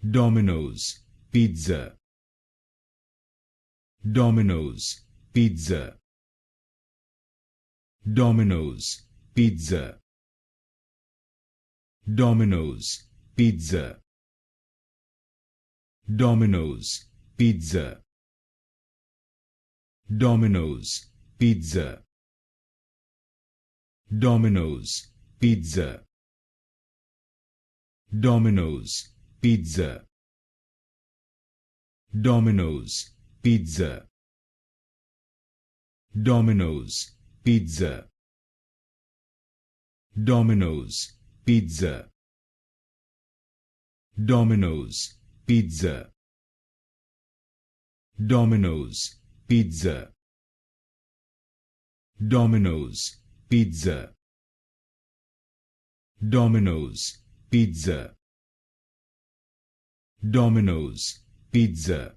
Domino's Pizza. Domino's Pizza. Domino's Pizza. Domino's Pizza. Domino's Pizza. Domino's Pizza. Domino's Pizza. Domino's Pizza. Domino's Pizza. Domino's Pizza. Domino's Pizza. Domino's Pizza. Domino's Pizza. Domino's Pizza. Domino's Pizza. Domino's Pizza.